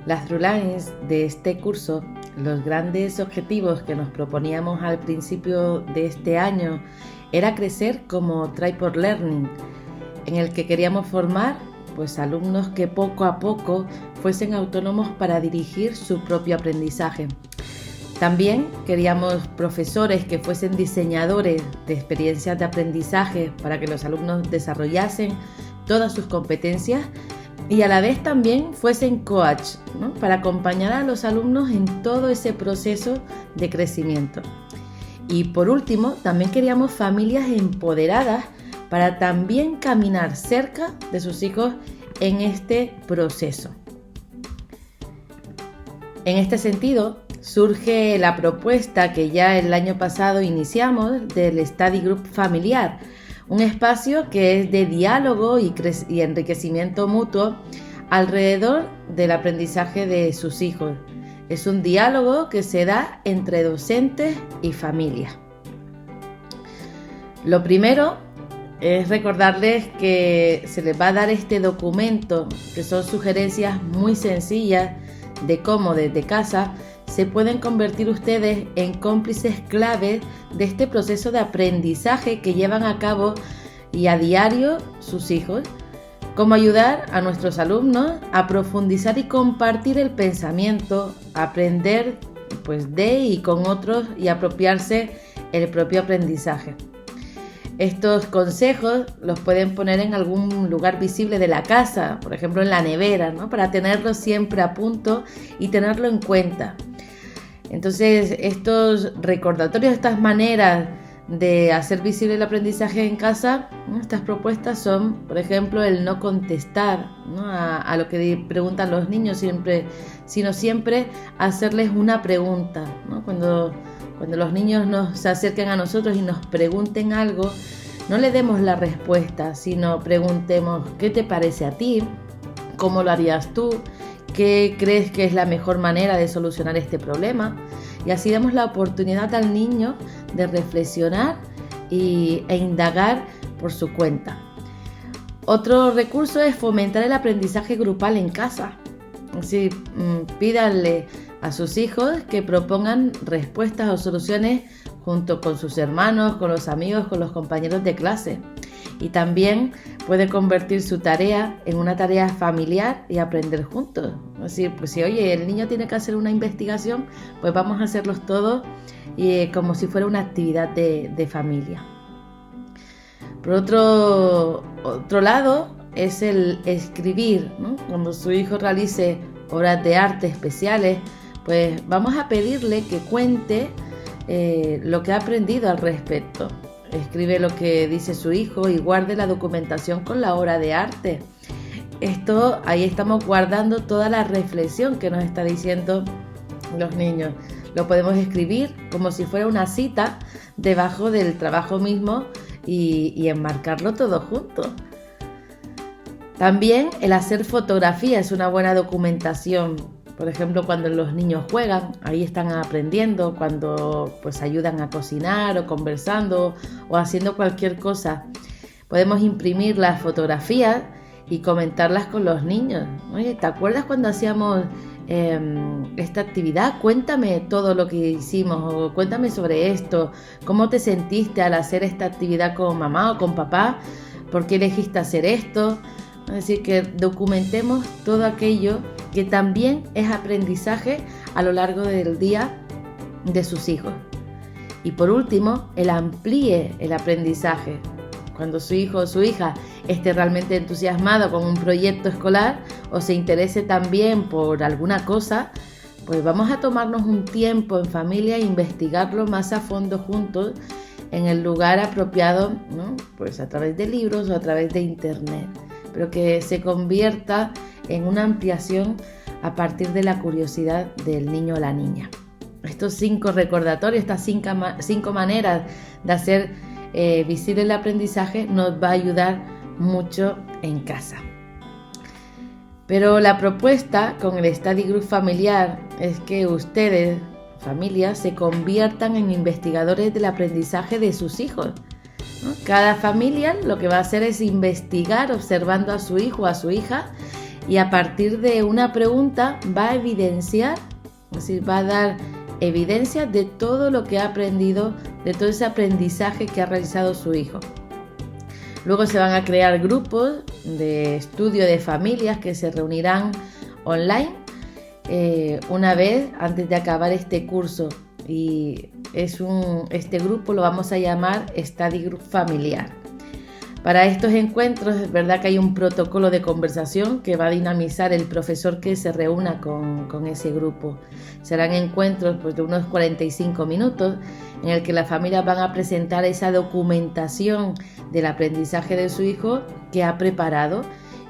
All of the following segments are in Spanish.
Las throughline de este curso, los grandes objetivos que nos proponíamos al principio de este año era crecer como Tripod Learning, en el que queríamos formar pues alumnos que poco a poco fuesen autónomos para dirigir su propio aprendizaje. También queríamos profesores que fuesen diseñadores de experiencias de aprendizaje para que los alumnos desarrollasen todas sus competencias y a la vez también fuesen coach, ¿no? Para acompañar a los alumnos en todo ese proceso de crecimiento. Y por último, también queríamos familias empoderadas para también caminar cerca de sus hijos en este proceso. En este sentido, surge la propuesta que ya el año pasado iniciamos del Study Group familiar, un espacio que es de diálogo y enriquecimiento mutuo alrededor del aprendizaje de sus hijos. Es un diálogo que se da entre docentes y familia. Lo primero es recordarles que se les va a dar este documento, que son sugerencias muy sencillas de cómo desde casa se pueden convertir ustedes en cómplices clave de este proceso de aprendizaje que llevan a cabo y a diario sus hijos. Cómo ayudar a nuestros alumnos a profundizar y compartir el pensamiento, aprender pues de y con otros y apropiarse el propio aprendizaje. Estos consejos los pueden poner en algún lugar visible de la casa, por ejemplo en la nevera, ¿no? Para tenerlo siempre a punto y tenerlo en cuenta. Entonces, estos recordatorios, estas maneras de hacer visible el aprendizaje en casa, ¿no? Estas propuestas son, por ejemplo, el no contestar, ¿no? a lo que preguntan los niños siempre, sino siempre hacerles una pregunta, ¿no? Cuando los niños se acerquen a nosotros y nos pregunten algo, no le demos la respuesta, sino preguntemos ¿qué te parece a ti? ¿Cómo lo harías tú? ¿Qué crees que es la mejor manera de solucionar este problema? Y así damos la oportunidad al niño de reflexionar e indagar por su cuenta. Otro recurso es fomentar el aprendizaje grupal en casa. Así, pídanle a sus hijos que propongan respuestas o soluciones junto con sus hermanos, con los amigos, con los compañeros de clase. Y también puede convertir su tarea en una tarea familiar y aprender juntos. Así, pues si el niño tiene que hacer una investigación, pues vamos a hacerlos todos como si fuera una actividad de familia. Por otro lado, es el escribir, ¿no? Cuando su hijo realice obras de arte especiales, pues vamos a pedirle que cuente lo que ha aprendido al respecto. Escribe lo que dice su hijo y guarde la documentación con la obra de arte. Ahí estamos guardando toda la reflexión que nos está diciendo los niños. Lo podemos escribir como si fuera una cita debajo del trabajo mismo y enmarcarlo todo junto. También el hacer fotografía es una buena documentación. Por ejemplo, cuando los niños juegan, ahí están aprendiendo, cuando pues ayudan a cocinar o conversando o haciendo cualquier cosa. Podemos imprimir las fotografías y comentarlas con los niños. Oye, ¿te acuerdas cuando hacíamos esta actividad? Cuéntame todo lo que hicimos o cuéntame sobre esto. ¿Cómo te sentiste al hacer esta actividad con mamá o con papá? ¿Por qué elegiste hacer esto? Es decir, que documentemos todo aquello que también es aprendizaje a lo largo del día de sus hijos. Y por último, el amplíe el aprendizaje. Cuando su hijo o su hija esté realmente entusiasmado con un proyecto escolar o se interese también por alguna cosa, pues vamos a tomarnos un tiempo en familia e investigarlo más a fondo juntos en el lugar apropiado, ¿no? Pues a través de libros o a través de internet, pero que se convierta en una ampliación a partir de la curiosidad del niño o la niña. Estos 5 recordatorios, estas 5 maneras de hacer visible el aprendizaje nos va a ayudar mucho en casa. Pero la propuesta con el Study Group familiar es que ustedes, familias, se conviertan en investigadores del aprendizaje de sus hijos, ¿no? Cada familia lo que va a hacer es investigar observando a su hijo o a su hija y a partir de una pregunta va a evidenciar, es decir, va a dar evidencia de todo lo que ha aprendido, de todo ese aprendizaje que ha realizado su hijo. Luego se van a crear grupos de estudio de familias que se reunirán online una vez antes de acabar este curso, y este grupo lo vamos a llamar Study Group Familiar. Para estos encuentros es verdad que hay un protocolo de conversación que va a dinamizar el profesor que se reúna con ese grupo. Serán encuentros de unos 45 minutos en el que las familias van a presentar esa documentación del aprendizaje de su hijo que ha preparado,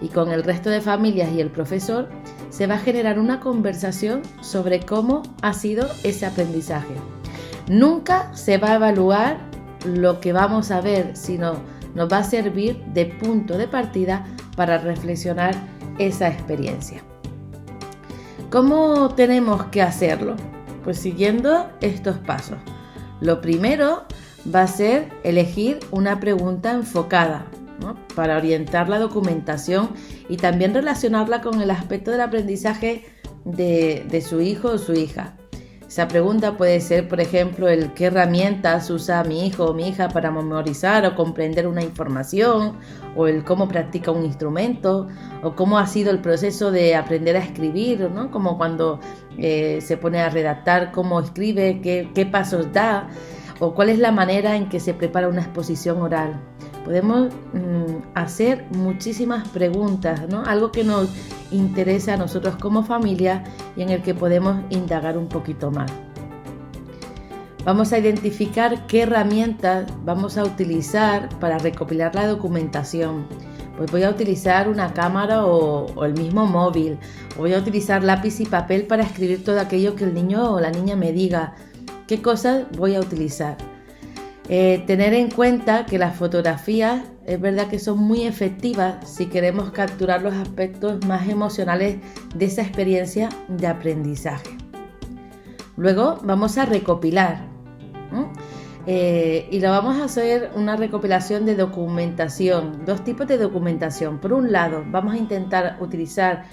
y con el resto de familias y el profesor se va a generar una conversación sobre cómo ha sido ese aprendizaje. Nunca se va a evaluar lo que vamos a ver, sino nos va a servir de punto de partida para reflexionar esa experiencia. ¿Cómo tenemos que hacerlo? Pues siguiendo estos pasos. Lo primero va a ser elegir una pregunta enfocada, ¿no?, para orientar la documentación y también relacionarla con el aspecto del aprendizaje de su hijo o su hija. Esa pregunta puede ser, por ejemplo, ¿qué herramientas usa mi hijo o mi hija para memorizar o comprender una información? O el cómo practica un instrumento, o cómo ha sido el proceso de aprender a escribir, ¿no? Como cuando se pone a redactar, cómo escribe, qué pasos da, o cuál es la manera en que se prepara una exposición oral. Podemos hacer muchísimas preguntas, ¿no? Algo que nos interesa a nosotros como familia y en el que podemos indagar un poquito más. Vamos a identificar qué herramientas vamos a utilizar para recopilar la documentación. Pues voy a utilizar una cámara o el mismo móvil, o voy a utilizar lápiz y papel para escribir todo aquello que el niño o la niña me diga. ¿Qué cosas voy a utilizar? Tener en cuenta que las fotografías es verdad que son muy efectivas si queremos capturar los aspectos más emocionales de esa experiencia de aprendizaje. Luego vamos a recopilar, ¿no? Y lo vamos a hacer una recopilación de documentación, dos tipos de documentación. Por un lado, vamos a intentar utilizar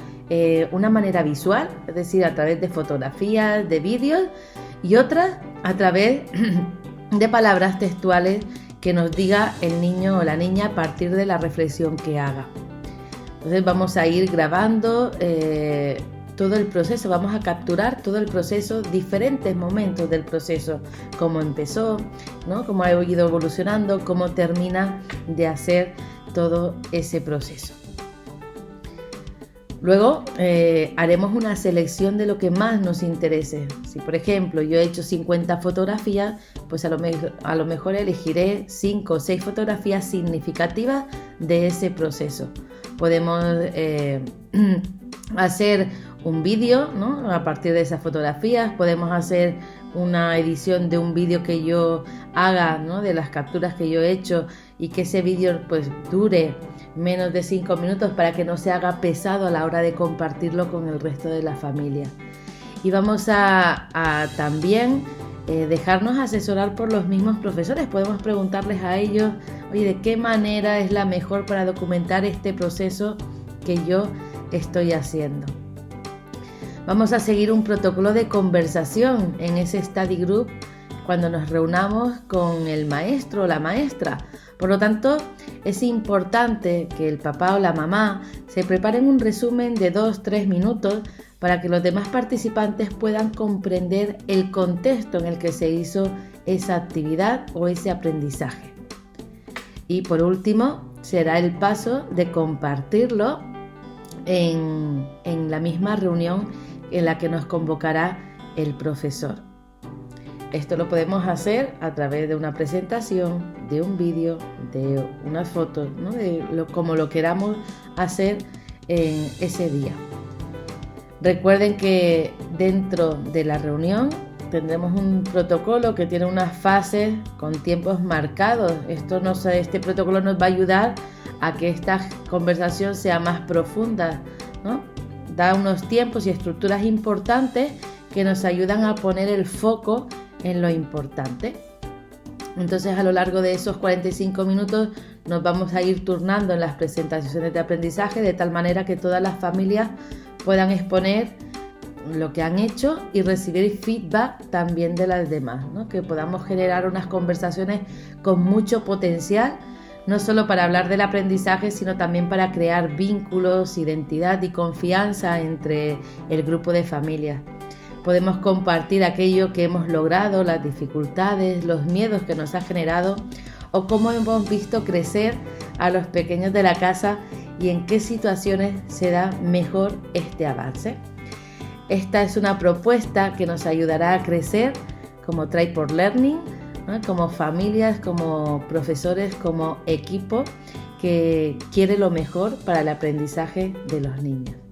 una manera visual, es decir, a través de fotografías, de vídeos, y otra a través de palabras textuales que nos diga el niño o la niña a partir de la reflexión que haga. Entonces vamos a ir grabando todo el proceso, vamos a capturar todo el proceso, diferentes momentos del proceso, cómo empezó, ¿no?, cómo ha ido evolucionando, cómo termina de hacer todo ese proceso. Luego haremos una selección de lo que más nos interese. Si por ejemplo yo he hecho 50 fotografías, pues a lo mejor elegiré 5 o 6 fotografías significativas de ese proceso. Podemos hacer un vídeo, ¿no?, a partir de esas fotografías. Podemos hacer una edición de un vídeo que yo haga, ¿no?, de las capturas que yo he hecho, y que ese vídeo pues dure menos de 5 minutos para que no se haga pesado a la hora de compartirlo con el resto de la familia. Y vamos a también dejarnos asesorar por los mismos profesores. Podemos preguntarles a ellos, oye, ¿de qué manera es la mejor para documentar este proceso que yo estoy haciendo? Vamos a seguir un protocolo de conversación en ese study group cuando nos reunamos con el maestro o la maestra. Por lo tanto, es importante que el papá o la mamá se preparen un resumen de 2-3 minutos para que los demás participantes puedan comprender el contexto en el que se hizo esa actividad o ese aprendizaje. Y por último, será el paso de compartirlo en la misma reunión en la que nos convocará el profesor. Esto lo podemos hacer a través de una presentación, de un vídeo, de unas fotos, ¿no?, como lo queramos hacer en ese día. Recuerden que dentro de la reunión tendremos un protocolo que tiene unas fases con tiempos marcados. Este protocolo nos va a ayudar a que esta conversación sea más profunda, ¿no? Da unos tiempos y estructuras importantes que nos ayudan a poner el foco en lo importante. Entonces, a lo largo de esos 45 minutos nos vamos a ir turnando en las presentaciones de aprendizaje, de tal manera que todas las familias puedan exponer lo que han hecho y recibir feedback también de las demás, ¿no? Que podamos generar unas conversaciones con mucho potencial, no solo para hablar del aprendizaje, sino también para crear vínculos, identidad y confianza entre el grupo de familias. Podemos compartir aquello que hemos logrado, las dificultades, los miedos que nos ha generado o cómo hemos visto crecer a los pequeños de la casa y en qué situaciones se da mejor este avance. Esta es una propuesta que nos ayudará a crecer como Try for Learning, ¿no? Como familias, como profesores, como equipo que quiere lo mejor para el aprendizaje de los niños.